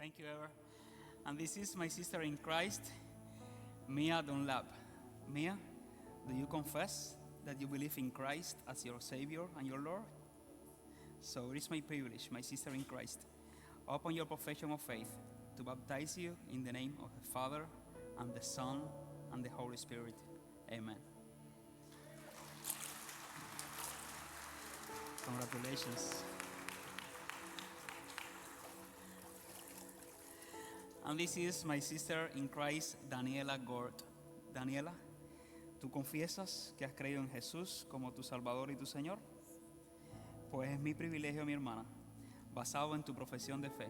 Thank you, Ever. And this is my sister in Christ, Mia Dunlap. Mia, do you confess that you believe in Christ as your Savior and your Lord? So it is my privilege, my sister in Christ, upon your profession of faith, to baptize you in the name of the Father, and the Son, and the Holy Spirit. Amen. Congratulations. And this is my sister in Christ, Daniela Gord. Daniela, ¿tú confiesas que has creído en Jesús como tu Salvador y tu Señor? Pues es mi privilegio, mi hermana, basado en tu profesión de fe,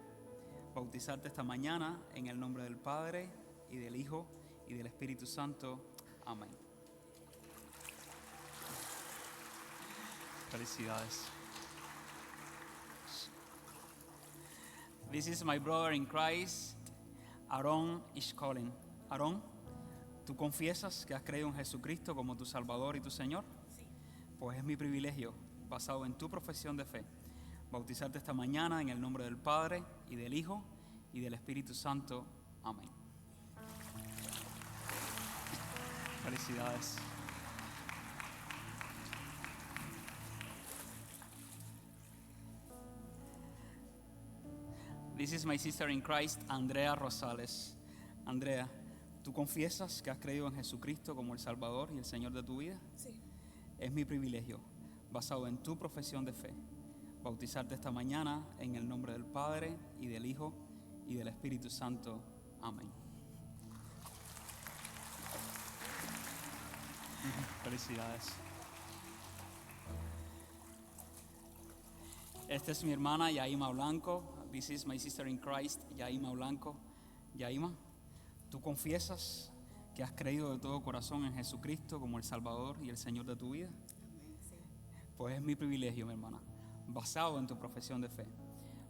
bautizarte esta mañana en el nombre del Padre, y del Hijo, y del Espíritu Santo. Amén. Felicidades. This is my brother in Christ, Aaron Ishkolin. Aaron, ¿tú confiesas que has creído en Jesucristo como tu Salvador y tu Señor? Sí. Pues es mi privilegio, basado en tu profesión de fe, bautizarte esta mañana en el nombre del Padre, y del Hijo, y del Espíritu Santo. Amén. Felicidades. This is my sister in Christ, Andrea Rosales. Andrea, ¿tú confiesas que has creído en Jesucristo como el Salvador y el Señor de tu vida? Sí. Es mi privilegio, basado en tu profesión de fe, bautizarte esta mañana en el nombre del Padre, y del Hijo, y del Espíritu Santo. Amén. Felicidades. Esta es mi hermana Yaima Blanco. This is my sister in Christ, Yaima Blanco. Yaima, ¿tú confiesas que has creído de todo corazón en Jesucristo como el Salvador y el Señor de tu vida? Amén. Sí. Pues es mi privilegio, mi hermana, basado en tu profesión de fe,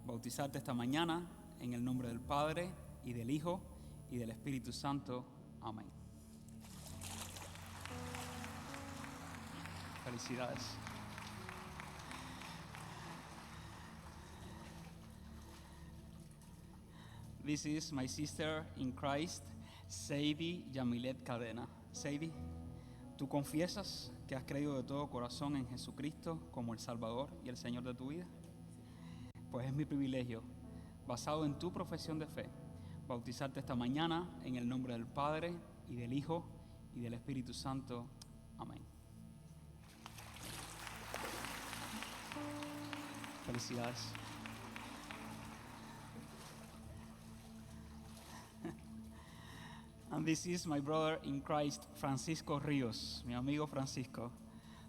bautizarte esta mañana en el nombre del Padre, y del Hijo, y del Espíritu Santo. Amén. Felicidades. This is my sister in Christ, Sadie Yamilet Cadena. Sadie, ¿tú confiesas que has creído de todo corazón en Jesucristo como el Salvador y el Señor de tu vida? Pues es mi privilegio, basado en tu profesión de fe, bautizarte esta mañana en el nombre del Padre, y del Hijo, y del Espíritu Santo. Amén. Felicidades. And this is my brother in Christ, Francisco Ríos, mi amigo Francisco.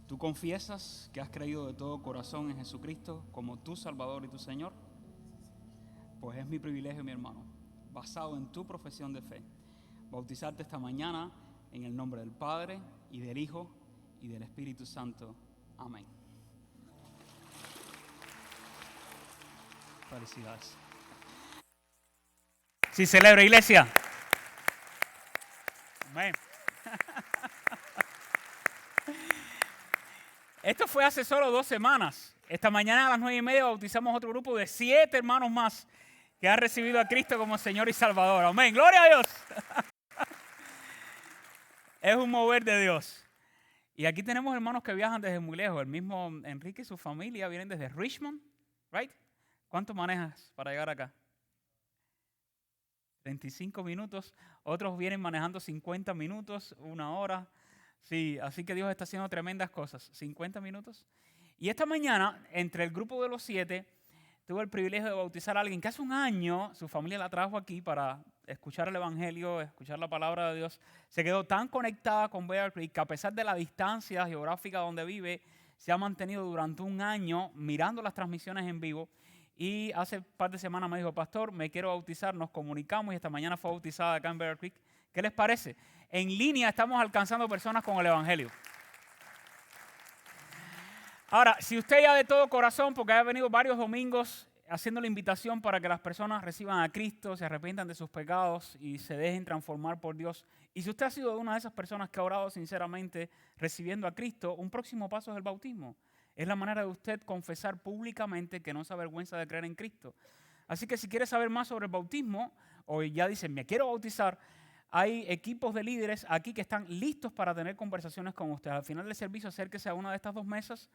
¿Tú confiesas que has creído de todo corazón en Jesucristo como tu Salvador y tu Señor? Pues es mi privilegio, mi hermano, basado en tu profesión de fe, bautizarte esta mañana en el nombre del Padre, y del Hijo, y del Espíritu Santo. Amén. Felicidades. Sí, celebra, iglesia. Amén. Esto fue hace solo 2 semanas. Esta mañana a las 9:30 bautizamos otro grupo de 7 hermanos más que han recibido a Cristo como Señor y Salvador. Amén. Gloria a Dios. Es un mover de Dios. Y aquí tenemos hermanos que viajan desde muy lejos. El mismo Enrique y su familia vienen desde Richmond, right? ¿Cuánto manejas para llegar acá? 35 minutos. Otros vienen manejando 50 minutos, 1 hora. Sí, así que Dios está haciendo tremendas cosas. 50 minutos. Y esta mañana, entre el grupo de los 7, tuve el privilegio de bautizar a alguien que hace un año su familia la trajo aquí para escuchar el Evangelio, escuchar la palabra de Dios. Se quedó tan conectada con Bear Creek que, a pesar de la distancia geográfica donde vive, se ha mantenido durante un año mirando las transmisiones en vivo. Y hace un par de semanas me dijo: pastor, me quiero bautizar. Nos comunicamos y esta mañana fue bautizada acá en Bear Creek. ¿Qué les parece? En línea estamos alcanzando personas con el Evangelio. Ahora, si usted ya de todo corazón, porque ha venido varios domingos haciendo la invitación para que las personas reciban a Cristo, se arrepientan de sus pecados y se dejen transformar por Dios, y si usted ha sido una de esas personas que ha orado sinceramente recibiendo a Cristo, un próximo paso es el bautismo. Es la manera de usted confesar públicamente que no se avergüenza de creer en Cristo. Así que si quieres saber más sobre el bautismo, o ya dicen, me quiero bautizar, hay equipos de líderes aquí que están listos para tener conversaciones con usted. Al final del servicio, acérquese a una de estas 2 mesas.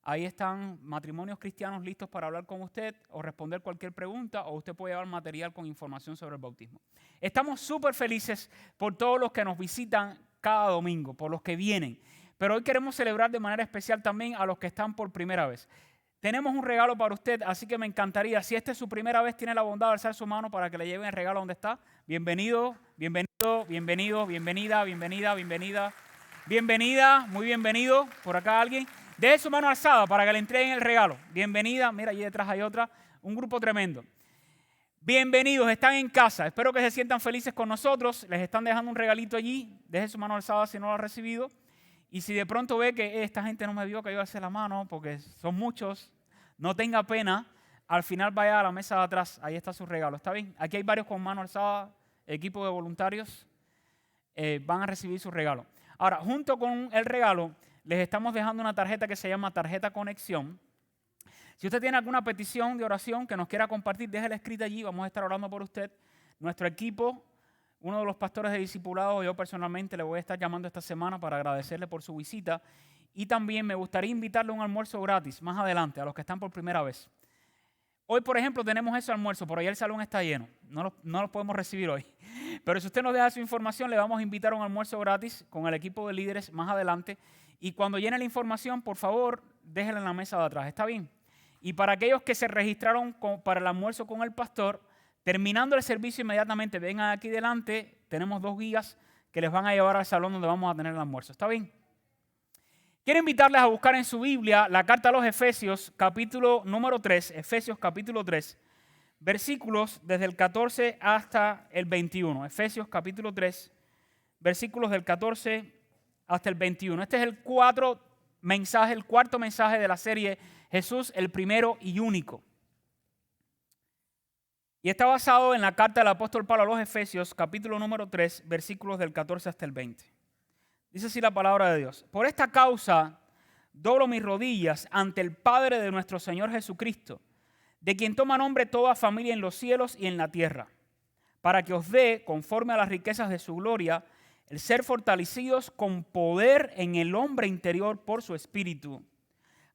Ahí están matrimonios cristianos listos para hablar con usted o responder cualquier pregunta, o usted puede llevar material con información sobre el bautismo. Estamos súper felices por todos los que nos visitan cada domingo, por los que vienen. Pero hoy queremos celebrar de manera especial también a los que están por primera vez. Tenemos un regalo para usted, así que me encantaría, si esta es su primera vez, tiene la bondad de alzar su mano para que le lleven el regalo donde está. Bienvenido, bienvenido, bienvenido, bienvenida, bienvenida, bienvenida, bienvenida, muy bienvenido. Por acá alguien. Deje su mano alzada para que le entreguen el regalo. Bienvenida, mira, allí detrás hay otra, un grupo tremendo. Bienvenidos, están en casa. Espero que se sientan felices con nosotros. Les están dejando un regalito allí. Deje su mano alzada si no lo ha recibido. Y si de pronto ve que esta gente no me vio que yo alcé la mano, porque son muchos, no tenga pena. Al final vaya a la mesa de atrás. Ahí está su regalo. ¿Está bien? Aquí hay varios con mano alzada, equipo de voluntarios. Van a recibir su regalo. Ahora, junto con el regalo, les estamos dejando una tarjeta que se llama Tarjeta Conexión. Si usted tiene alguna petición de oración que nos quiera compartir, déjela escrita allí, vamos a estar orando por usted. Nuestro equipo, uno de los pastores de discipulado, yo personalmente le voy a estar llamando esta semana para agradecerle por su visita. Y también me gustaría invitarle a un almuerzo gratis más adelante a los que están por primera vez. Hoy, por ejemplo, tenemos ese almuerzo, por ahí el salón está lleno, no lo podemos recibir hoy. Pero si usted nos deja su información, le vamos a invitar a un almuerzo gratis con el equipo de líderes más adelante. Y cuando llene la información, por favor, déjela en la mesa de atrás. ¿Está bien? Y para aquellos que se registraron para el almuerzo con el pastor, terminando el servicio inmediatamente, vengan aquí delante. Tenemos 2 guías que les van a llevar al salón donde vamos a tener el almuerzo. ¿Está bien? Quiero invitarles a buscar en su Biblia la carta a los Efesios, capítulo número 3, Efesios capítulo 3, versículos desde el 14 hasta el 21. Efesios capítulo 3, versículos del 14 hasta el 21. Este es el cuarto mensaje de la serie Jesús, el primero y único. Y está basado en la carta del apóstol Pablo a los Efesios, capítulo número 3, versículos del 14 hasta el 20. Dice así la palabra de Dios. Por esta causa doblo mis rodillas ante el Padre de nuestro Señor Jesucristo, de quien toma nombre toda familia en los cielos y en la tierra, para que os dé, conforme a las riquezas de su gloria, el ser fortalecidos con poder en el hombre interior por su Espíritu,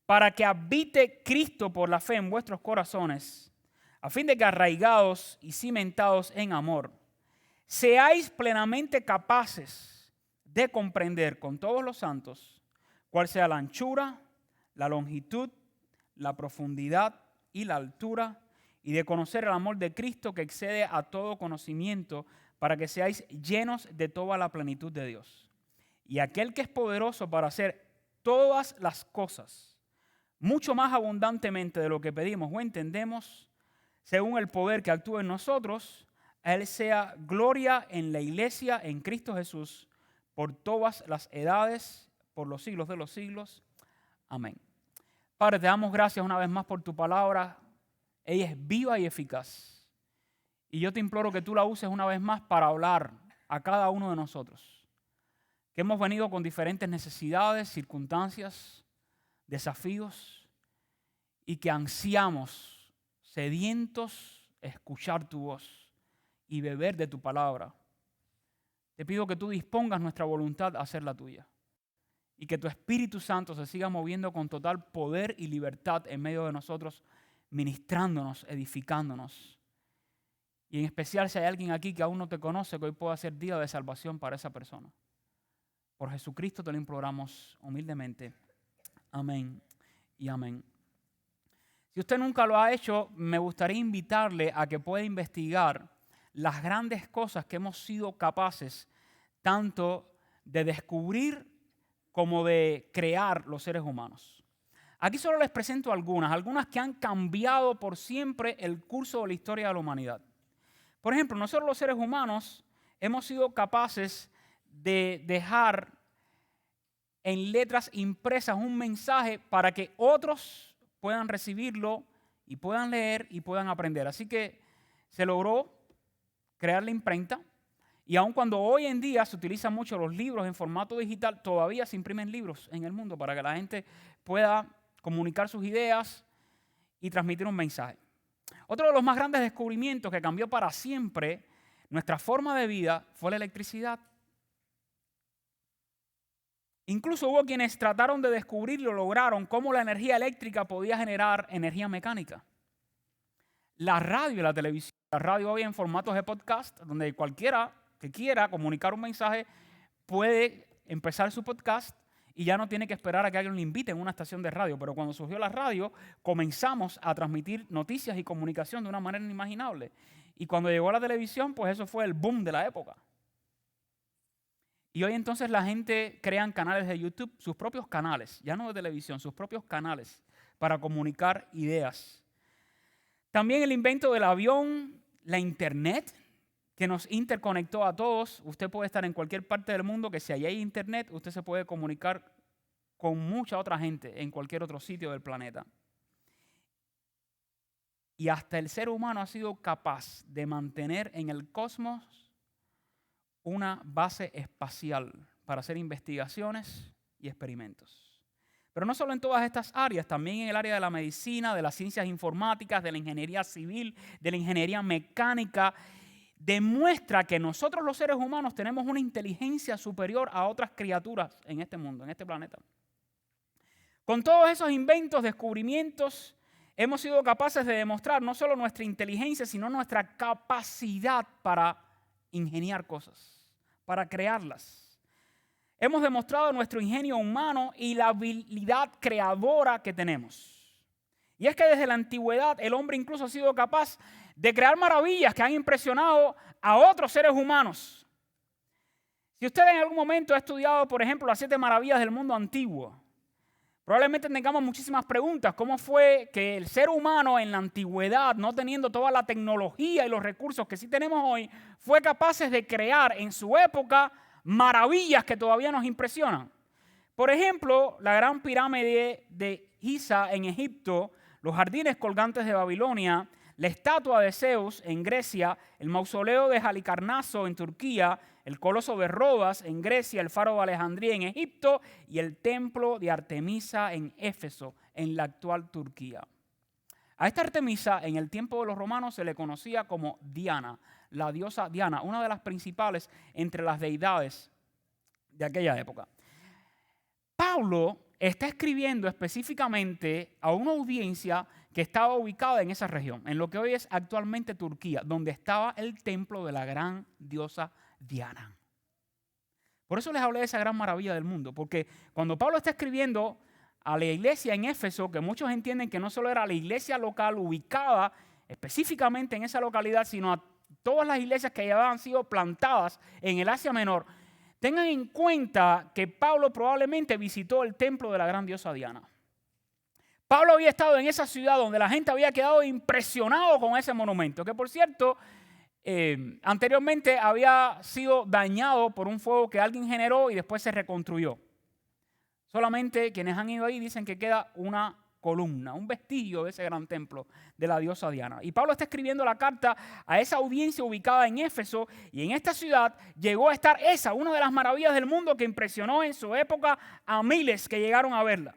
para que habite Cristo por la fe en vuestros corazones, a fin de que arraigados y cimentados en amor, seáis plenamente capaces de comprender con todos los santos cuál sea la anchura, la longitud, la profundidad y la altura, y de conocer el amor de Cristo que excede a todo conocimiento, para que seáis llenos de toda la plenitud de Dios. Y aquel que es poderoso para hacer todas las cosas, mucho más abundantemente de lo que pedimos o entendemos, según el poder que actúa en nosotros, a Él sea gloria en la iglesia, en Cristo Jesús, por todas las edades, por los siglos de los siglos. Amén. Padre, te damos gracias una vez más por tu palabra. Ella es viva y eficaz. Y yo te imploro que tú la uses una vez más para hablar a cada uno de nosotros, que hemos venido con diferentes necesidades, circunstancias, desafíos, y que ansiamos, sedientos, escuchar tu voz y beber de tu palabra. Te pido que tú dispongas nuestra voluntad a hacer la tuya y que tu Espíritu Santo se siga moviendo con total poder y libertad en medio de nosotros, ministrándonos, edificándonos. Y en especial si hay alguien aquí que aún no te conoce, que hoy pueda ser día de salvación para esa persona. Por Jesucristo te lo imploramos humildemente. Amén y amén. Si usted nunca lo ha hecho, me gustaría invitarle a que pueda investigar las grandes cosas que hemos sido capaces tanto de descubrir como de crear los seres humanos. Aquí solo les presento algunas que han cambiado por siempre el curso de la historia de la humanidad. Por ejemplo, nosotros los seres humanos hemos sido capaces de dejar en letras impresas un mensaje para que otros puedan recibirlo y puedan leer y puedan aprender. Así que se logró crear la imprenta, y aun cuando hoy en día se utilizan mucho los libros en formato digital, todavía se imprimen libros en el mundo para que la gente pueda comunicar sus ideas y transmitir un mensaje. Otro de los más grandes descubrimientos que cambió para siempre nuestra forma de vida fue la electricidad. Incluso hubo quienes trataron de descubrir y lo lograron cómo la energía eléctrica podía generar energía mecánica. La radio y la televisión. La radio hoy en formatos de podcast, donde cualquiera que quiera comunicar un mensaje puede empezar su podcast y ya no tiene que esperar a que alguien le invite en una estación de radio. Pero cuando surgió la radio, comenzamos a transmitir noticias y comunicación de una manera inimaginable. Y cuando llegó la televisión, pues eso fue el boom de la época. Y hoy entonces la gente crea canales de YouTube, sus propios canales, ya no de televisión, sus propios canales para comunicar ideas. También el invento del avión, la internet, que nos interconectó a todos. Usted puede estar en cualquier parte del mundo, que si allí hay internet, usted se puede comunicar con mucha otra gente en cualquier otro sitio del planeta. Y hasta el ser humano ha sido capaz de mantener en el cosmos una base espacial para hacer investigaciones y experimentos. Pero no solo en todas estas áreas, también en el área de la medicina, de las ciencias informáticas, de la ingeniería civil, de la ingeniería mecánica, demuestra que nosotros los seres humanos tenemos una inteligencia superior a otras criaturas en este mundo, en este planeta. Con todos esos inventos, descubrimientos, hemos sido capaces de demostrar no solo nuestra inteligencia, sino nuestra capacidad para ingeniar cosas, para crearlas. Hemos demostrado nuestro ingenio humano y la habilidad creadora que tenemos. Y es que desde la antigüedad el hombre incluso ha sido capaz de crear maravillas que han impresionado a otros seres humanos. Si usted en algún momento ha estudiado, por ejemplo, las 7 maravillas del mundo antiguo, probablemente tengamos muchísimas preguntas. ¿Cómo fue que el ser humano en la antigüedad, no teniendo toda la tecnología y los recursos que sí tenemos hoy, fue capaz de crear en su época maravillas que todavía nos impresionan? Por ejemplo, la gran pirámide de Giza en Egipto, los jardines colgantes de Babilonia, la estatua de Zeus en Grecia, el mausoleo de Halicarnaso en Turquía, el coloso de Rodas en Grecia, el faro de Alejandría en Egipto y el templo de Artemisa en Éfeso, en la actual Turquía. A esta Artemisa en el tiempo de los romanos se le conocía como Diana, la diosa Diana, una de las principales entre las deidades de aquella época. Pablo está escribiendo específicamente a una audiencia que estaba ubicada en esa región, en lo que hoy es actualmente Turquía, donde estaba el templo de la gran diosa Diana. Por eso les hablé de esa gran maravilla del mundo, porque cuando Pablo está escribiendo a la iglesia en Éfeso, que muchos entienden que no solo era la iglesia local ubicada específicamente en esa localidad, sino a todas las iglesias que ya habían sido plantadas en el Asia Menor, tengan en cuenta que Pablo probablemente visitó el templo de la gran diosa Diana. Pablo había estado en esa ciudad donde la gente había quedado impresionado con ese monumento, que por cierto, anteriormente había sido dañado por un fuego que alguien generó y después se reconstruyó. Solamente quienes han ido ahí dicen que queda una columna, un vestigio de ese gran templo de la diosa Diana. Y Pablo está escribiendo la carta a esa audiencia ubicada en Éfeso, y en esta ciudad llegó a estar esa, una de las maravillas del mundo que impresionó en su época a miles que llegaron a verla.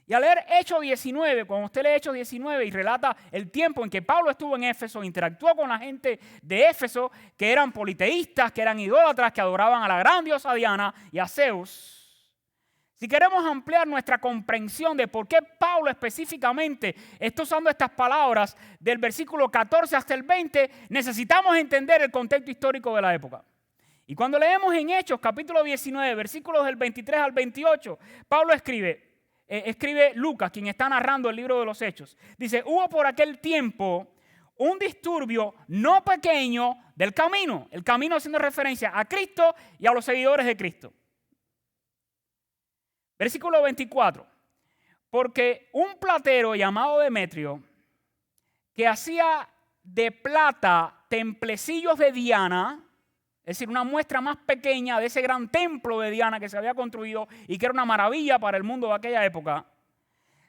Y al leer Hechos 19, cuando usted lee Hechos 19 y relata el tiempo en que Pablo estuvo en Éfeso, interactuó con la gente de Éfeso, que eran politeístas, que eran idólatras, que adoraban a la gran diosa Diana y a Zeus. Si queremos ampliar nuestra comprensión de por qué Pablo específicamente está usando estas palabras del versículo 14 hasta el 20, necesitamos entender el contexto histórico de la época. Y cuando leemos en Hechos capítulo 19, versículos del 23 al 28, Pablo escribe Lucas, quien está narrando el libro de los Hechos. Dice, hubo por aquel tiempo un disturbio no pequeño del camino. El camino haciendo referencia a Cristo y a los seguidores de Cristo. Versículo 24. Porque un platero llamado Demetrio, que hacía de plata templecillos de Diana, es decir, una muestra más pequeña de ese gran templo de Diana que se había construido y que era una maravilla para el mundo de aquella época,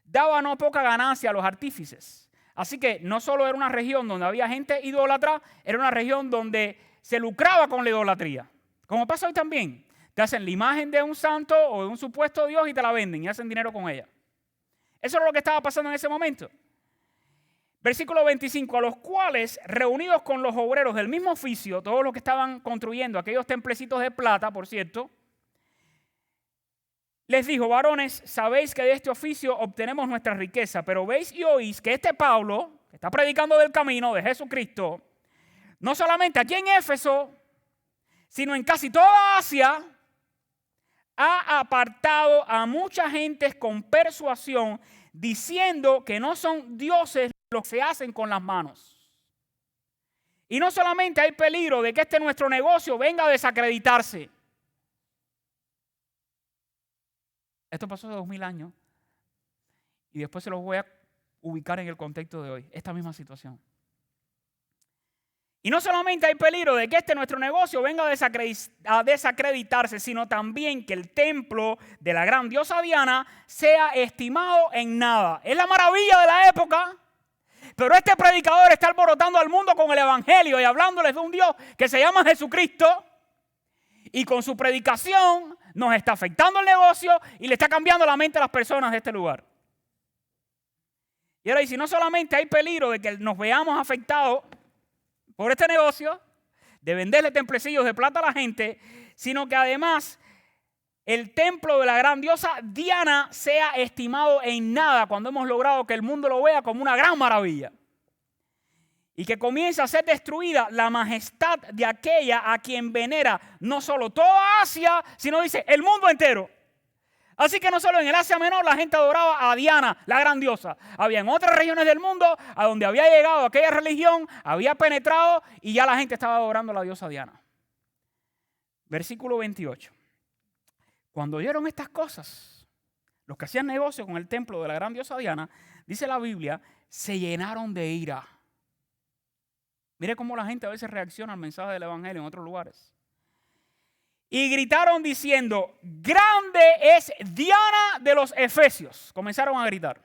daba no poca ganancia a los artífices. Así que no solo era una región donde había gente idólatra, era una región donde se lucraba con la idolatría. Como pasa hoy también. Te hacen la imagen de un santo o de un supuesto Dios y te la venden y hacen dinero con ella. Eso era lo que estaba pasando en ese momento. Versículo 25, a los cuales, reunidos con los obreros del mismo oficio, todos los que estaban construyendo aquellos templecitos de plata, por cierto, les dijo: varones, sabéis que de este oficio obtenemos nuestra riqueza, pero veis y oís que este Pablo, que está predicando del camino de Jesucristo, no solamente aquí en Éfeso, sino en casi toda Asia, ha apartado a mucha gente con persuasión, diciendo que no son dioses los que se hacen con las manos. Y no solamente hay peligro de que nuestro negocio venga a desacreditarse. Esto pasó hace 2000 años. Y después se los voy a ubicar en el contexto de hoy. Esta misma situación. Y no solamente hay peligro de que nuestro negocio venga a desacreditarse, sino también que el templo de la gran diosa Diana sea estimado en nada. Es la maravilla de la época, pero este predicador está alborotando al mundo con el evangelio y hablándoles de un Dios que se llama Jesucristo, y con su predicación nos está afectando el negocio y le está cambiando la mente a las personas de este lugar. Y ahora, y si no solamente hay peligro de que nos veamos afectados por este negocio de venderle templecillos de plata a la gente, sino que además el templo de la gran diosa Diana sea estimado en nada cuando hemos logrado que el mundo lo vea como una gran maravilla. Y que comience a ser destruida la majestad de aquella a quien venera no solo toda Asia, sino dice el mundo entero. Así que no solo en el Asia Menor la gente adoraba a Diana, la gran diosa. Había en otras regiones del mundo a donde había llegado aquella religión, había penetrado y ya la gente estaba adorando a la diosa Diana. Versículo 28. Cuando oyeron estas cosas, los que hacían negocio con el templo de la gran diosa Diana, dice la Biblia, se llenaron de ira. Mire cómo la gente a veces reacciona al mensaje del evangelio en otros lugares. Y gritaron diciendo: grande es Diana de los Efesios. Comenzaron a gritar.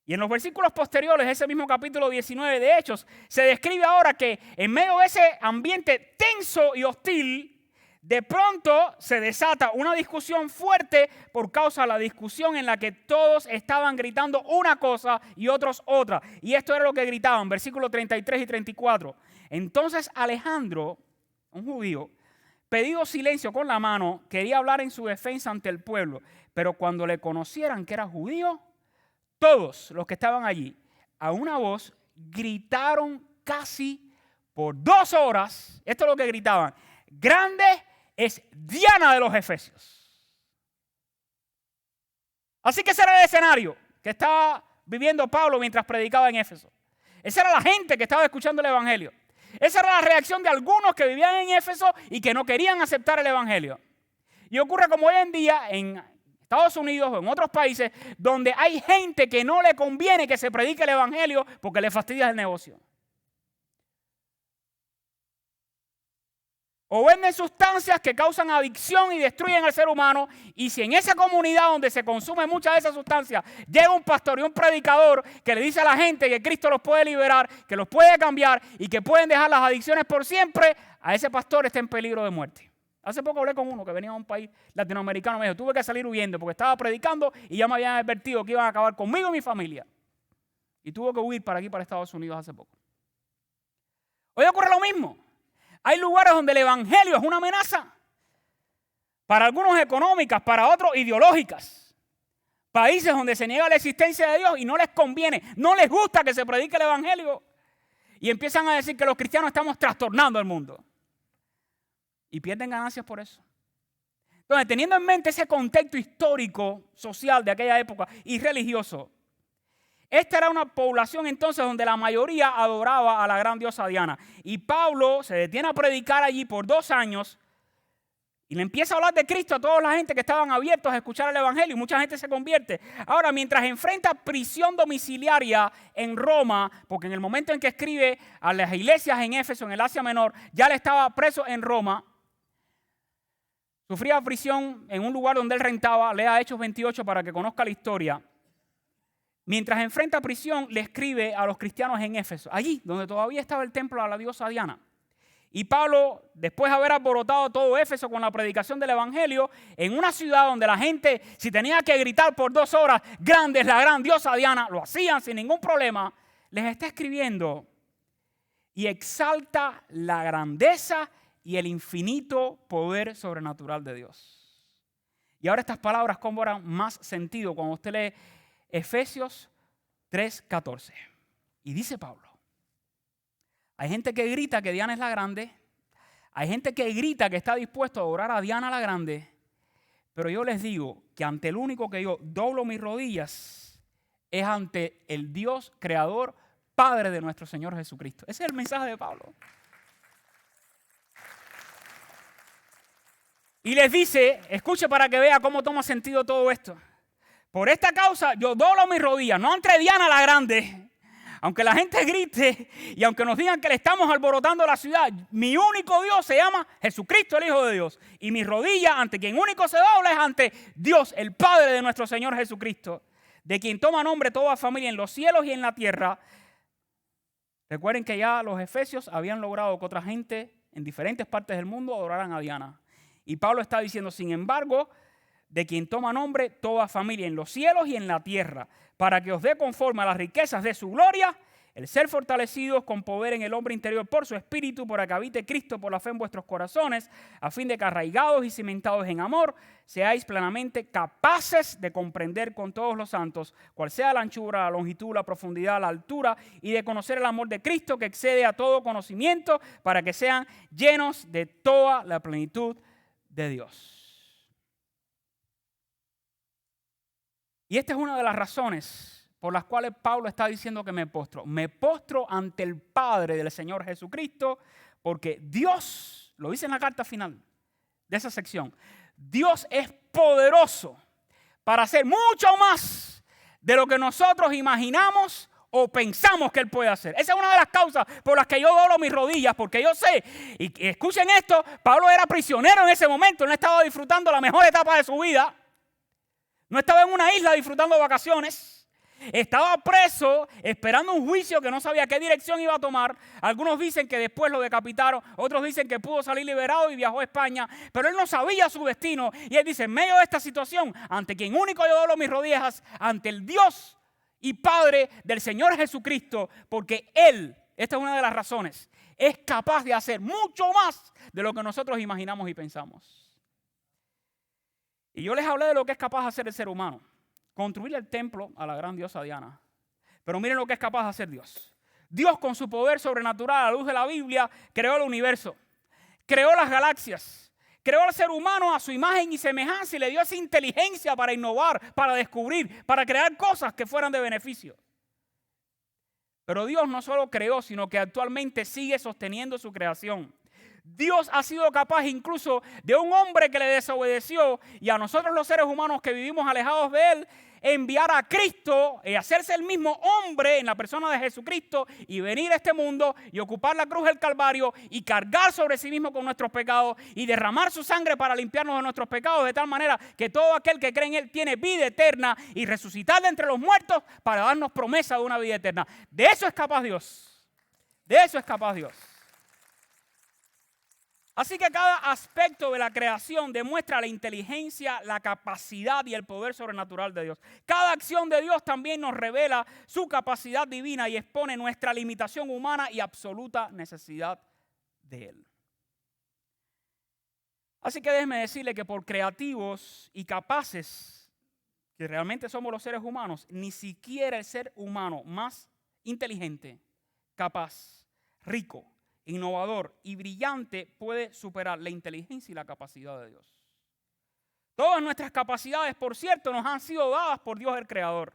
Y en los versículos posteriores, ese mismo capítulo 19 de Hechos, se describe ahora que en medio de ese ambiente tenso y hostil, de pronto se desata una discusión fuerte por causa de la discusión en la que todos estaban gritando una cosa y otros otra. Y esto era lo que gritaban, versículos 33 y 34. Entonces Alejandro, un judío, pedido silencio con la mano, quería hablar en su defensa ante el pueblo. Pero cuando le conocieran que era judío, todos los que estaban allí, a una voz, gritaron casi por 2 horas. Esto es lo que gritaban: grande es Diana de los Efesios. Así que ese era el escenario que estaba viviendo Pablo mientras predicaba en Éfeso. Esa era la gente que estaba escuchando el evangelio. Esa era la reacción de algunos que vivían en Éfeso y que no querían aceptar el evangelio. Y ocurre como hoy en día en Estados Unidos o en otros países donde hay gente que no le conviene que se predique el evangelio porque le fastidia el negocio. O venden sustancias que causan adicción y destruyen al ser humano. Y si en esa comunidad donde se consume mucha de esa sustancia llega un pastor y un predicador que le dice a la gente que Cristo los puede liberar, que los puede cambiar y que pueden dejar las adicciones por siempre, a ese pastor está en peligro de muerte. Hace poco hablé con uno que venía a un país latinoamericano. Me dijo: tuve que salir huyendo porque estaba predicando y ya me habían advertido que iban a acabar conmigo y mi familia. Y tuvo que huir para aquí, para Estados Unidos hace poco. Hoy ocurre lo mismo. Hay lugares donde el evangelio es una amenaza. Para algunos económicas, para otros ideológicas. Países donde se niega la existencia de Dios y no les conviene, no les gusta que se predique el evangelio. Y empiezan a decir que los cristianos estamos trastornando el mundo. Y pierden ganancias por eso. Entonces, teniendo en mente ese contexto histórico, social de aquella época y religioso, esta era una población entonces donde la mayoría adoraba a la gran diosa Diana. Y Pablo se detiene a predicar allí por 2 años y le empieza a hablar de Cristo a toda la gente que estaban abiertos a escuchar el evangelio y mucha gente se convierte. Ahora, mientras enfrenta prisión domiciliaria en Roma, porque en el momento en que escribe a las iglesias en Éfeso, en el Asia Menor, ya le estaba preso en Roma, sufría prisión en un lugar donde él rentaba. Lea Hechos 28 para que conozca la historia. Mientras enfrenta prisión, le escribe a los cristianos en Éfeso, allí donde todavía estaba el templo a la diosa Diana. Y Pablo, después de haber alborotado todo Éfeso con la predicación del evangelio, en una ciudad donde la gente, si tenía que gritar por 2 horas, grande es la gran diosa Diana, lo hacían sin ningún problema. les está escribiendo y exalta la grandeza y el infinito poder sobrenatural de Dios. Y ahora estas palabras cobran más sentido cuando usted lee Efesios 3:14. Y dice Pablo, hay gente que grita que Diana es la grande, hay gente que grita que está dispuesto a adorar a Diana la grande, pero yo les digo que ante el único que yo doblo mis rodillas es ante el Dios creador, Padre de nuestro Señor Jesucristo. Ese es el mensaje de Pablo. Y les dice, escuche para que vea cómo toma sentido todo esto. Por esta causa yo doblo mis rodillas, no ante Diana la grande. Aunque la gente grite y aunque nos digan que le estamos alborotando la ciudad, mi único Dios se llama Jesucristo, el Hijo de Dios. Y mi rodilla ante quien único se dobla es ante Dios, el Padre de nuestro Señor Jesucristo, de quien toma nombre toda familia en los cielos y en la tierra. Recuerden que ya los efesios habían logrado que otra gente en diferentes partes del mundo adoraran a Diana. Y Pablo está diciendo, sin embargo, de quien toma nombre toda familia en los cielos y en la tierra, para que os dé conforme a las riquezas de su gloria, el ser fortalecidos con poder en el hombre interior por su espíritu, para que habite Cristo por la fe en vuestros corazones, a fin de que arraigados y cimentados en amor, seáis plenamente capaces de comprender con todos los santos cuál sea la anchura, la longitud, la profundidad, la altura, y de conocer el amor de Cristo que excede a todo conocimiento, para que sean llenos de toda la plenitud de Dios. Y esta es una de las razones por las cuales Pablo está diciendo que me postro. Me postro ante el Padre del Señor Jesucristo, porque Dios, lo dice en la carta final de esa sección, Dios es poderoso para hacer mucho más de lo que nosotros imaginamos o pensamos que Él puede hacer. Esa es una de las causas por las que yo doblo mis rodillas, porque yo sé, y escuchen esto, Pablo era prisionero en ese momento, no estaba disfrutando la mejor etapa de su vida. No estaba en una isla disfrutando de vacaciones. Estaba preso esperando un juicio que no sabía qué dirección iba a tomar. Algunos dicen que después lo decapitaron. Otros dicen que pudo salir liberado y viajó a España. Pero él no sabía su destino. Y él dice, en medio de esta situación, ante quien único yo doblo mis rodillas, ante el Dios y Padre del Señor Jesucristo. Porque Él, esta es una de las razones, es capaz de hacer mucho más de lo que nosotros imaginamos y pensamos. Y yo les hablé de lo que es capaz de hacer el ser humano. Construir el templo a la gran diosa Diana. Pero miren lo que es capaz de hacer Dios. Dios con su poder sobrenatural a la luz de la Biblia creó el universo. Creó las galaxias. Creó al ser humano a su imagen y semejanza y le dio esa inteligencia para innovar, para descubrir, para crear cosas que fueran de beneficio. Pero Dios no solo creó, sino que actualmente sigue sosteniendo su creación. Dios ha sido capaz incluso de un hombre que le desobedeció y a nosotros los seres humanos que vivimos alejados de Él, enviar a Cristo y hacerse el mismo hombre en la persona de Jesucristo y venir a este mundo y ocupar la cruz del Calvario y cargar sobre sí mismo con nuestros pecados y derramar su sangre para limpiarnos de nuestros pecados de tal manera que todo aquel que cree en Él tiene vida eterna y resucitar de entre los muertos para darnos promesa de una vida eterna. De eso es capaz Dios. De eso es capaz Dios. Así que cada aspecto de la creación demuestra la inteligencia, la capacidad y el poder sobrenatural de Dios. Cada acción de Dios también nos revela su capacidad divina y expone nuestra limitación humana y absoluta necesidad de Él. Así que déjeme decirle que por creativos y capaces que realmente somos los seres humanos, ni siquiera el ser humano más inteligente, capaz, rico, innovador y brillante puede superar la inteligencia y la capacidad de Dios. Todas nuestras capacidades, por cierto, nos han sido dadas por Dios el Creador.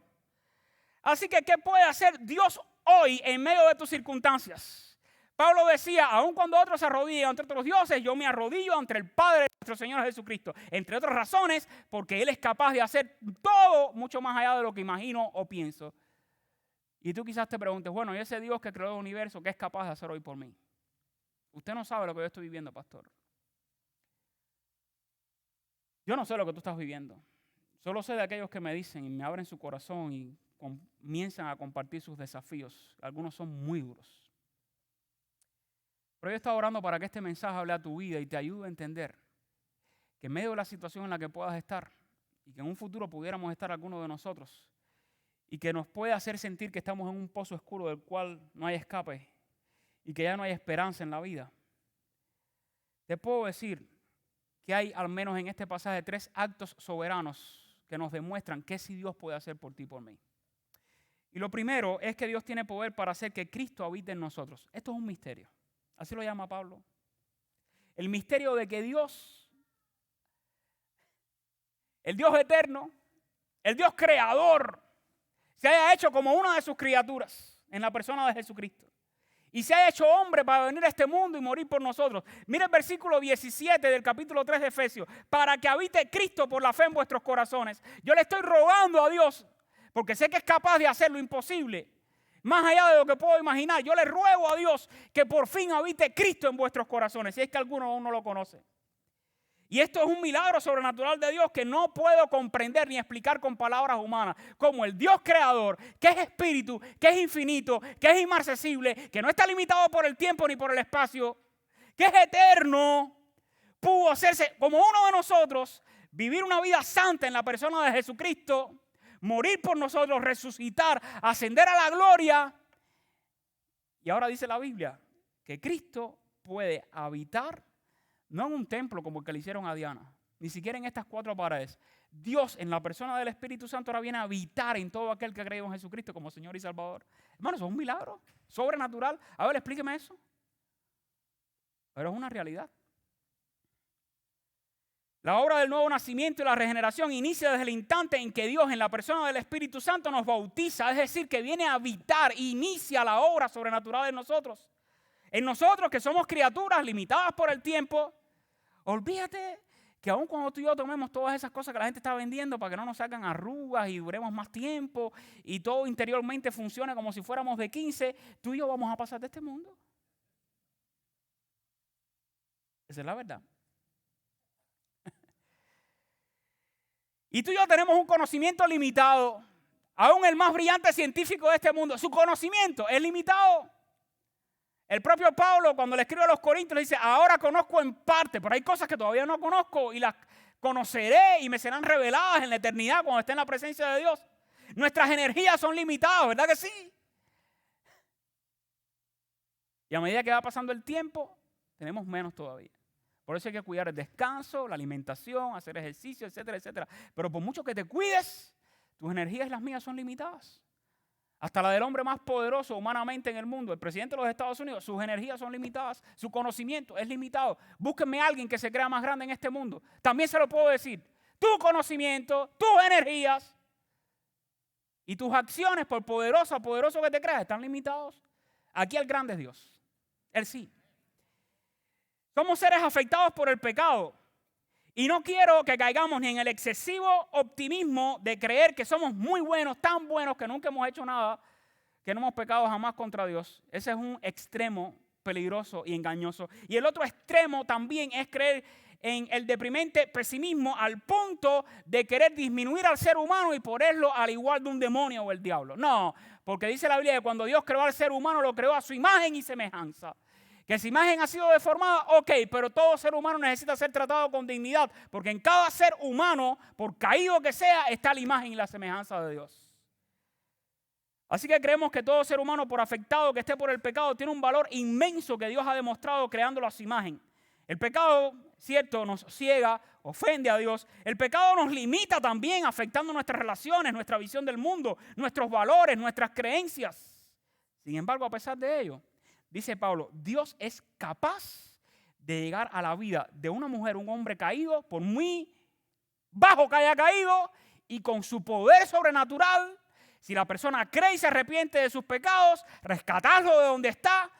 Así que, ¿qué puede hacer Dios hoy en medio de tus circunstancias? Pablo decía, aun cuando otros se arrodillan ante otros dioses, yo me arrodillo ante el Padre de nuestro Señor Jesucristo. Entre otras razones, porque Él es capaz de hacer todo mucho más allá de lo que imagino o pienso. Y tú quizás te preguntes, bueno, ¿y ese Dios que creó el universo, qué es capaz de hacer hoy por mí? Usted no sabe lo que yo estoy viviendo, pastor. Yo no sé lo que tú estás viviendo. Solo sé de aquellos que me dicen y me abren su corazón y comienzan a compartir sus desafíos. Algunos son muy duros. Pero yo he estado orando para que este mensaje hable a tu vida y te ayude a entender que en medio de la situación en la que puedas estar y que en un futuro pudiéramos estar algunos de nosotros y que nos puede hacer sentir que estamos en un pozo oscuro del cual no hay escape y que ya no hay esperanza en la vida. Te puedo decir que hay al menos en este pasaje 3 actos soberanos que nos demuestran que sí Dios puede hacer por ti y por mí. Y lo primero es que Dios tiene poder para hacer que Cristo habite en nosotros. Esto es un misterio. Así lo llama Pablo. El misterio de que Dios, el Dios eterno, el Dios creador, se haya hecho como una de sus criaturas en la persona de Jesucristo. Y se haya hecho hombre para venir a este mundo y morir por nosotros. Mira el versículo 17 del capítulo 3 de Efesios. Para que habite Cristo por la fe en vuestros corazones. Yo le estoy rogando a Dios, porque sé que es capaz de hacer lo imposible, más allá de lo que puedo imaginar. Yo le ruego a Dios que por fin habite Cristo en vuestros corazones, si es que alguno aún no lo conoce. Y esto es un milagro sobrenatural de Dios que no puedo comprender ni explicar con palabras humanas. Como el Dios creador, que es espíritu, que es infinito, que es inmarcesible, que no está limitado por el tiempo ni por el espacio, que es eterno, pudo hacerse como uno de nosotros, vivir una vida santa en la persona de Jesucristo, morir por nosotros, resucitar, ascender a la gloria. Y ahora dice la Biblia que Cristo puede habitar no en un templo como el que le hicieron a Diana, ni siquiera en estas 4 paredes. Dios en la persona del Espíritu Santo ahora viene a habitar en todo aquel que ha creído en Jesucristo como Señor y Salvador. Hermano, eso es un milagro sobrenatural. A ver, explíqueme eso. Pero es una realidad. La obra del nuevo nacimiento y la regeneración inicia desde el instante en que Dios en la persona del Espíritu Santo nos bautiza, es decir, que viene a habitar, inicia la obra sobrenatural en nosotros. En nosotros que somos criaturas limitadas por el tiempo. Olvídate que aun cuando tú y yo tomemos todas esas cosas que la gente está vendiendo para que no nos salgan arrugas y duremos más tiempo y todo interiormente funcione como si fuéramos de 15, tú y yo vamos a pasar de este mundo. Esa es la verdad. Y tú y yo tenemos un conocimiento limitado. Aún el más brillante científico de este mundo, su conocimiento es limitado. El propio Pablo, cuando le escribe a los Corintios, le dice, ahora conozco en parte, pero hay cosas que todavía no conozco y las conoceré y me serán reveladas en la eternidad cuando esté en la presencia de Dios. Nuestras energías son limitadas, ¿verdad que sí? Y a medida que va pasando el tiempo, tenemos menos todavía. Por eso hay que cuidar el descanso, la alimentación, hacer ejercicio, etcétera, etcétera. Pero por mucho que te cuides, tus energías y las mías son limitadas. Hasta la del hombre más poderoso humanamente en el mundo, el presidente de los Estados Unidos, sus energías son limitadas, su conocimiento es limitado. Búsquenme a alguien que se crea más grande en este mundo. También se lo puedo decir. Tu conocimiento, tus energías y tus acciones, por poderoso que te creas, están limitados. Aquí el grande es Dios. Él sí. Somos seres afectados por el pecado. Y no quiero que caigamos ni en el excesivo optimismo de creer que somos muy buenos, tan buenos que nunca hemos hecho nada, que no hemos pecado jamás contra Dios. Ese es un extremo peligroso y engañoso. Y el otro extremo también es creer en el deprimente pesimismo al punto de querer disminuir al ser humano y ponerlo al igual de un demonio o el diablo. No, porque dice la Biblia que cuando Dios creó al ser humano lo creó a su imagen y semejanza. Que esa imagen ha sido deformada, ok, pero todo ser humano necesita ser tratado con dignidad, porque en cada ser humano, por caído que sea, está la imagen y la semejanza de Dios. Así que creemos que todo ser humano, por afectado que esté por el pecado, tiene un valor inmenso que Dios ha demostrado creándolo a su imagen. El pecado, cierto, nos ciega, ofende a Dios. El pecado nos limita también, afectando nuestras relaciones, nuestra visión del mundo, nuestros valores, nuestras creencias. Sin embargo, a pesar de ello, dice Pablo, Dios es capaz de llegar a la vida de una mujer, un hombre caído, por muy bajo que haya caído, y con su poder sobrenatural, si la persona cree y se arrepiente de sus pecados, rescatarlo de donde está,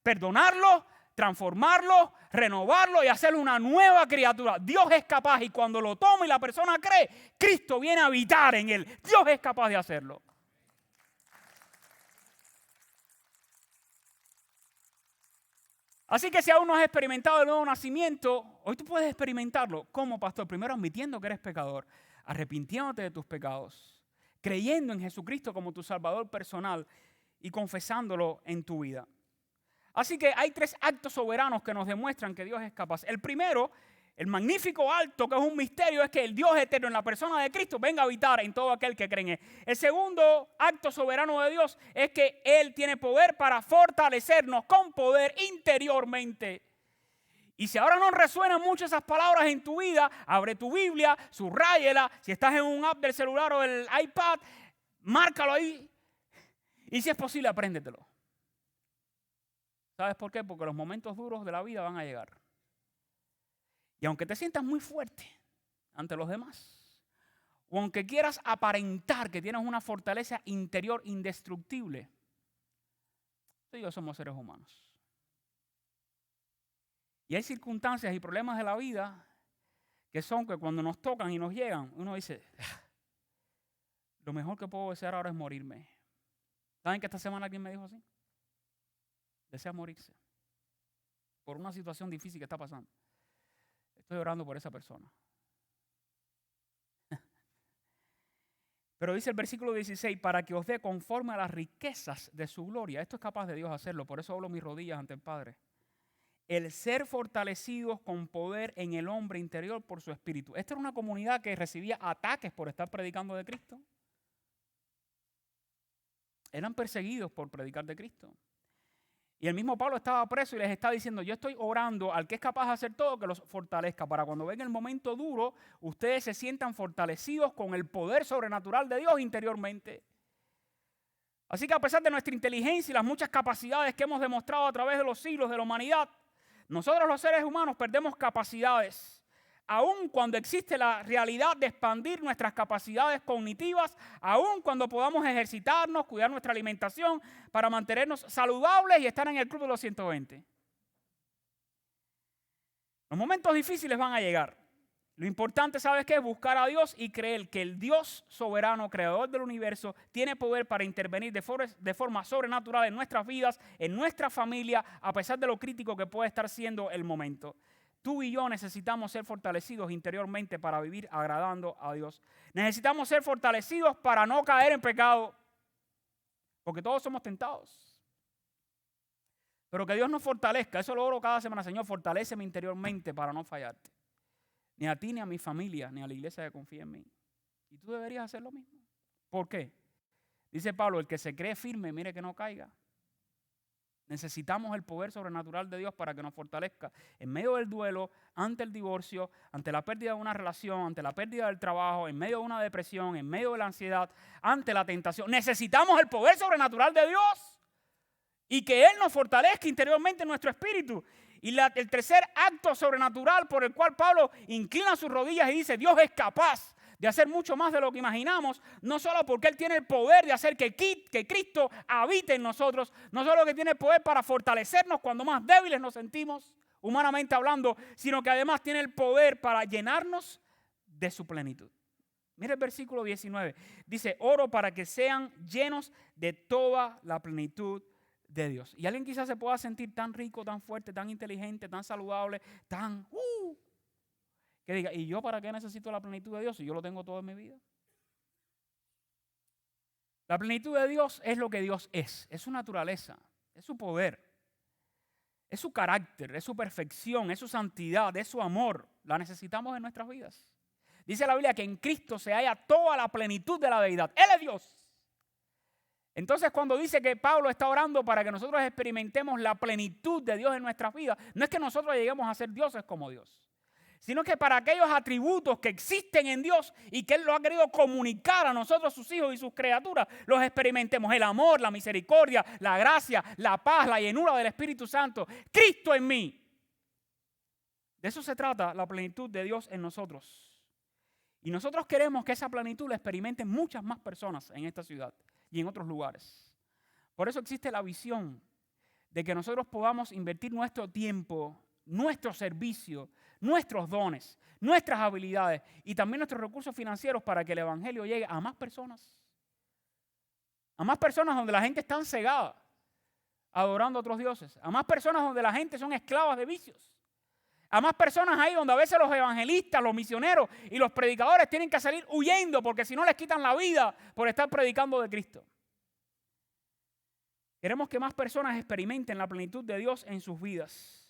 perdonarlo, transformarlo, renovarlo y hacerlo una nueva criatura. Dios es capaz, y cuando lo toma y la persona cree, Cristo viene a habitar en él. Dios es capaz de hacerlo. Así que si aún no has experimentado el nuevo nacimiento, hoy tú puedes experimentarlo. ¿Cómo, pastor? Primero admitiendo que eres pecador, arrepintiéndote de tus pecados, creyendo en Jesucristo como tu Salvador personal y confesándolo en tu vida. Así que hay 3 actos soberanos que nos demuestran que Dios es capaz. El primero El magnífico alto, que es un misterio, es que el Dios eterno en la persona de Cristo venga a habitar en todo aquel que cree en Él. El segundo acto soberano de Dios es que Él tiene poder para fortalecernos con poder interiormente. Y si ahora no resuenan mucho esas palabras en tu vida, abre tu Biblia, subráyela. Si estás en un app del celular o del iPad, márcalo ahí. Y si es posible, apréndetelo. ¿Sabes por qué? Porque los momentos duros de la vida van a llegar. Y aunque te sientas muy fuerte ante los demás, o aunque quieras aparentar que tienes una fortaleza interior indestructible, tú y yo somos seres humanos. Y hay circunstancias y problemas de la vida que son que cuando nos tocan y nos llegan, uno dice, lo mejor que puedo desear ahora es morirme. ¿Saben que esta semana alguien me dijo así? Desea morirse por una situación difícil que está pasando. Estoy orando por esa persona. Pero dice el versículo 16, para que os dé conforme a las riquezas de su gloria. Esto es capaz de Dios hacerlo, por eso doblo mis rodillas ante el Padre. El ser fortalecidos con poder en el hombre interior por su espíritu. Esta era una comunidad que recibía ataques por estar predicando de Cristo. Eran perseguidos por predicar de Cristo. Y el mismo Pablo estaba preso y les está diciendo, yo estoy orando al que es capaz de hacer todo que los fortalezca, para cuando venga el momento duro, ustedes se sientan fortalecidos con el poder sobrenatural de Dios interiormente. Así que a pesar de nuestra inteligencia y las muchas capacidades que hemos demostrado a través de los siglos de la humanidad, nosotros los seres humanos perdemos capacidades. Aun cuando existe la realidad de expandir nuestras capacidades cognitivas, aun cuando podamos ejercitarnos, cuidar nuestra alimentación para mantenernos saludables y estar en el club de los 120. Los momentos difíciles van a llegar. Lo importante, ¿sabes qué? Es buscar a Dios y creer que el Dios soberano, creador del universo, tiene poder para intervenir de forma sobrenatural en nuestras vidas, en nuestra familia, a pesar de lo crítico que puede estar siendo el momento. Tú y yo necesitamos ser fortalecidos interiormente para vivir agradando a Dios. Necesitamos ser fortalecidos para no caer en pecado, porque todos somos tentados. Pero que Dios nos fortalezca, eso lo oro cada semana. Señor, fortaléceme interiormente para no fallarte. Ni a ti, ni a mi familia, ni a la iglesia que confía en mí. Y tú deberías hacer lo mismo. ¿Por qué? Dice Pablo, el que se cree firme, mire que no caiga. Necesitamos el poder sobrenatural de Dios para que nos fortalezca en medio del duelo, ante el divorcio, ante la pérdida de una relación, ante la pérdida del trabajo, en medio de una depresión, en medio de la ansiedad, ante la tentación. Necesitamos el poder sobrenatural de Dios y que Él nos fortalezca interiormente en nuestro espíritu. Y el tercer acto sobrenatural por el cual Pablo inclina sus rodillas y dice, Dios es capaz de hacer mucho más de lo que imaginamos, no solo porque Él tiene el poder de hacer que Cristo habite en nosotros, no solo que tiene el poder para fortalecernos cuando más débiles nos sentimos, humanamente hablando, sino que además tiene el poder para llenarnos de su plenitud. Mira el versículo 19, dice, oro para que sean llenos de toda la plenitud de Dios. Y alguien quizás se pueda sentir tan rico, tan fuerte, tan inteligente, tan saludable, tan... que diga, ¿y yo para qué necesito la plenitud de Dios si yo lo tengo todo en mi vida? La plenitud de Dios es lo que Dios es su naturaleza, es su poder, es su carácter, es su perfección, es su santidad, es su amor. La necesitamos en nuestras vidas. Dice la Biblia que en Cristo se halla toda la plenitud de la deidad. Él es Dios. Entonces cuando dice que Pablo está orando para que nosotros experimentemos la plenitud de Dios en nuestras vidas, no es que nosotros lleguemos a ser dioses como Dios, sino que para aquellos atributos que existen en Dios y que Él lo ha querido comunicar a nosotros, sus hijos y sus criaturas, los experimentemos. El amor, la misericordia, la gracia, la paz, la llenura del Espíritu Santo. Cristo en mí. De eso se trata la plenitud de Dios en nosotros. Y nosotros queremos que esa plenitud la experimenten muchas más personas en esta ciudad y en otros lugares. Por eso existe la visión de que nosotros podamos invertir nuestro tiempo, nuestro servicio, nuestros dones, nuestras habilidades y también nuestros recursos financieros para que el evangelio llegue a más personas. A más personas donde la gente está cegada, adorando a otros dioses. A más personas donde la gente son esclavas de vicios. A más personas ahí donde a veces los evangelistas, los misioneros y los predicadores tienen que salir huyendo porque si no les quitan la vida por estar predicando de Cristo. Queremos que más personas experimenten la plenitud de Dios en sus vidas.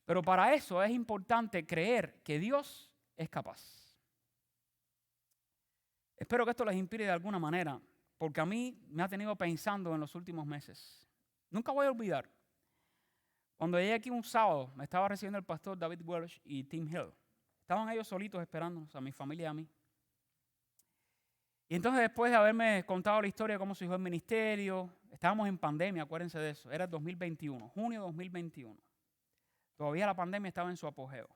Pero para eso es importante creer que Dios es capaz. Espero que esto les inspire de alguna manera, porque a mí me ha tenido pensando en los últimos meses. Nunca voy a olvidar, cuando llegué aquí un sábado, me estaba recibiendo el pastor David Welsh y Tim Hill. Estaban ellos solitos esperándonos, a mi familia y a mí. Y entonces, después de haberme contado la historia de cómo surgió el ministerio, estábamos en pandemia, acuérdense de eso, era el 2021, junio de 2021. Todavía la pandemia estaba en su apogeo.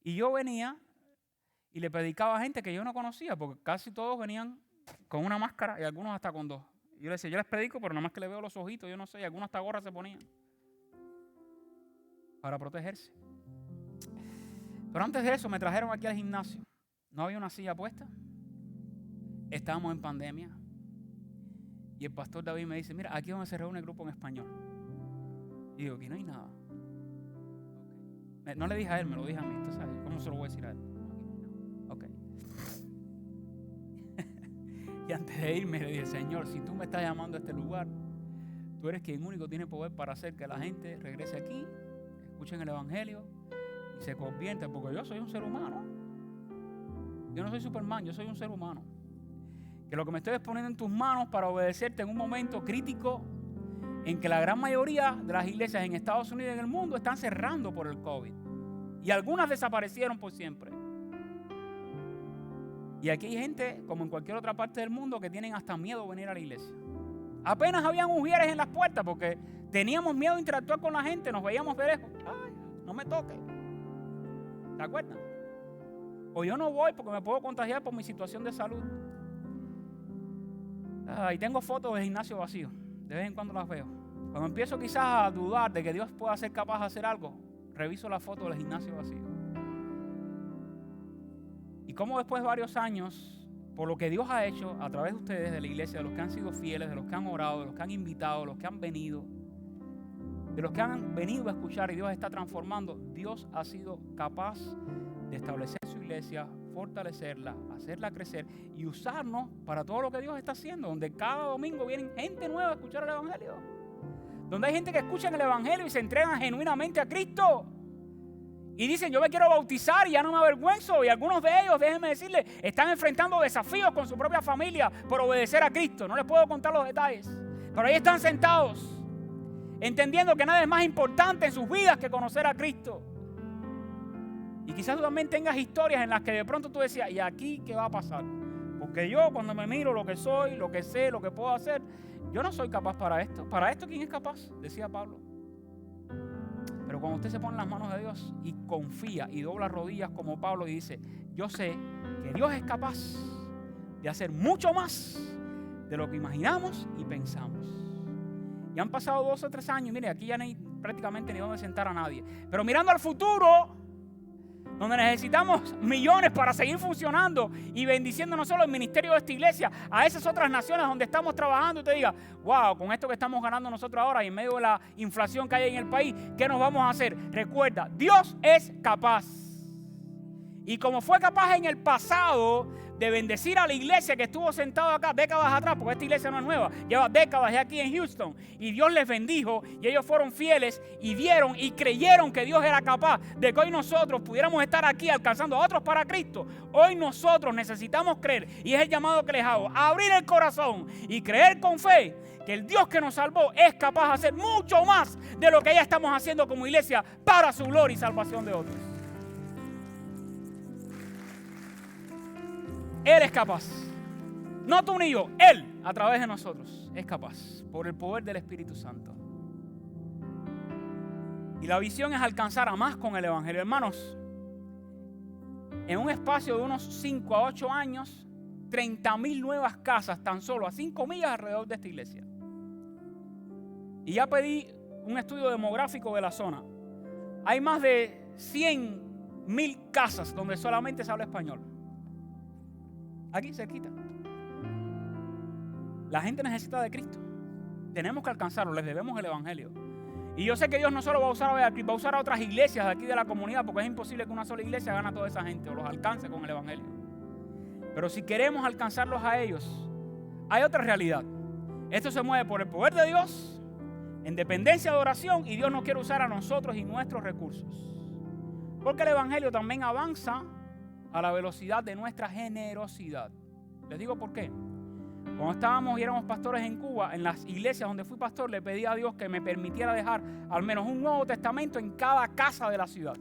Y yo venía y le predicaba a gente que yo no conocía, porque casi todos venían con una máscara y algunos hasta con dos. Y yo les decía, yo les predico, pero nada más que le veo los ojitos, yo no sé, y algunos hasta gorras se ponían para protegerse. Pero antes de eso me trajeron aquí al gimnasio. No había una silla puesta. Estábamos en pandemia. Y el pastor David me dice, mira, aquí es donde se reúne el grupo en español. Y digo, aquí no hay nada. Okay. No le dije a él, me lo dije a mí. ¿Tú sabes cómo se lo voy a decir a él? Ok. Y antes de irme le dije, Señor, si tú me estás llamando a este lugar, tú eres quien único tiene poder para hacer que la gente regrese aquí, escuchen el evangelio y se convierta, porque yo soy un ser humano. Yo no soy Superman, yo soy un ser humano. Que lo que me estoy exponiendo en tus manos para obedecerte en un momento crítico en que la gran mayoría de las iglesias en Estados Unidos y en el mundo están cerrando por el COVID. Y algunas desaparecieron por siempre. Y aquí hay gente, como en cualquier otra parte del mundo, que tienen hasta miedo de venir a la iglesia. Apenas habían ujieres en las puertas porque teníamos miedo de interactuar con la gente, nos veíamos de lejos. Ay, no me toque. ¿Te acuerdas? O yo no voy porque me puedo contagiar por mi situación de salud. Y tengo fotos del gimnasio vacío. De vez en cuando las veo. Cuando empiezo quizás a dudar de que Dios pueda ser capaz de hacer algo, reviso la foto del gimnasio vacío. Y como después de varios años, por lo que Dios ha hecho a través de ustedes, de la iglesia, de los que han sido fieles, de los que han orado, de los que han invitado, de los que han venido, de los que han venido a escuchar y Dios está transformando, Dios ha sido capaz de establecer su iglesia, fortalecerla, hacerla crecer y usarnos para todo lo que Dios está haciendo, donde cada domingo vienen gente nueva a escuchar el evangelio, donde hay gente que escucha el evangelio y se entregan genuinamente a Cristo y dicen, yo me quiero bautizar y ya no me avergüenzo, y algunos de ellos, déjenme decirles, están enfrentando desafíos con su propia familia por obedecer a Cristo. No les puedo contar los detalles, pero ahí están sentados entendiendo que nada es más importante en sus vidas que conocer a Cristo. Y quizás tú también tengas historias en las que de pronto tú decías, ¿y aquí qué va a pasar? Porque yo cuando me miro lo que soy, lo que sé, lo que puedo hacer, yo no soy capaz para esto. ¿Para esto quién es capaz? Decía Pablo. Pero cuando usted se pone en las manos de Dios y confía y dobla rodillas como Pablo y dice, yo sé que Dios es capaz de hacer mucho más de lo que imaginamos y pensamos. Y han pasado 2 o 3 años, mire, aquí ya no hay prácticamente ni donde sentar a nadie. Pero mirando al futuro, donde necesitamos millones para seguir funcionando y bendiciendo no solo el ministerio de esta iglesia, a esas otras naciones donde estamos trabajando, y te diga, wow, con esto que estamos ganando nosotros ahora y en medio de la inflación que hay en el país, ¿qué nos vamos a hacer? Recuerda, Dios es capaz. Y como fue capaz en el pasado de bendecir a la iglesia que estuvo sentado acá décadas atrás, porque esta iglesia no es nueva, lleva décadas ya aquí en Houston, y Dios les bendijo y ellos fueron fieles y dieron y creyeron que Dios era capaz de que hoy nosotros pudiéramos estar aquí alcanzando a otros para Cristo. Hoy nosotros necesitamos creer, y es el llamado que les hago, abrir el corazón y creer con fe que el Dios que nos salvó es capaz de hacer mucho más de lo que ya estamos haciendo como iglesia para su gloria y salvación de otros. Él es capaz. No tú ni yo. Él, a través de nosotros, es capaz. Por el poder del Espíritu Santo. Y la visión es alcanzar a más con el evangelio. Hermanos, en un espacio de unos 5 a 8 años, 30,000 nuevas casas tan solo a 5 millas alrededor de esta iglesia. Y ya pedí un estudio demográfico de la zona. Hay más de 100,000 casas donde solamente se habla español. Aquí cerquita. La gente necesita de Cristo. Tenemos que alcanzarlo, les debemos el evangelio. Y yo sé que Dios no solo va a usar a Cristo, va a usar a otras iglesias de aquí de la comunidad, porque es imposible que una sola iglesia gane a toda esa gente o los alcance con el evangelio. Pero si queremos alcanzarlos a ellos, hay otra realidad. Esto se mueve por el poder de Dios en dependencia de oración, y Dios nos quiere usar a nosotros y nuestros recursos. Porque el evangelio también avanza a la velocidad de nuestra generosidad. Les digo por qué. Cuando estábamos y éramos pastores en Cuba, en las iglesias donde fui pastor, le pedí a Dios que me permitiera dejar al menos un Nuevo Testamento en cada casa de la ciudad.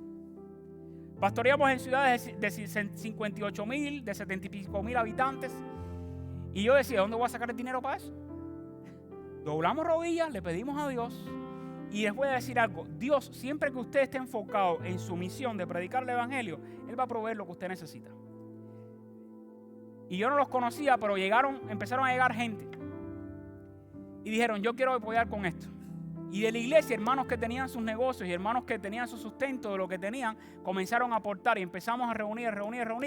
Pastoreamos en ciudades de 58,000, de 70 y pico mil habitantes. Y yo decía, ¿dónde voy a sacar el dinero para eso? Doblamos rodillas, le pedimos a Dios. Y les voy a decir algo. Dios, siempre que usted esté enfocado en su misión de predicar el evangelio, Él va a proveer lo que usted necesita. Y yo no los conocía, pero empezaron a llegar gente. Y dijeron, yo quiero apoyar con esto. Y de la iglesia, hermanos que tenían sus negocios y hermanos que tenían su sustento de lo que tenían, comenzaron a aportar y empezamos a reunir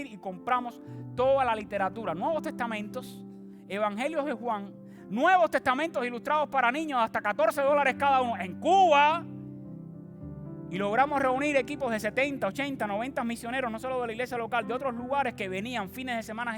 y compramos toda la literatura, Nuevos Testamentos, Evangelios de Juan, Nuevos Testamentos ilustrados para niños, hasta $14 cada uno en Cuba. Y logramos reunir equipos de 70, 80, 90 misioneros, no solo de la iglesia local, de otros lugares que venían fines de semana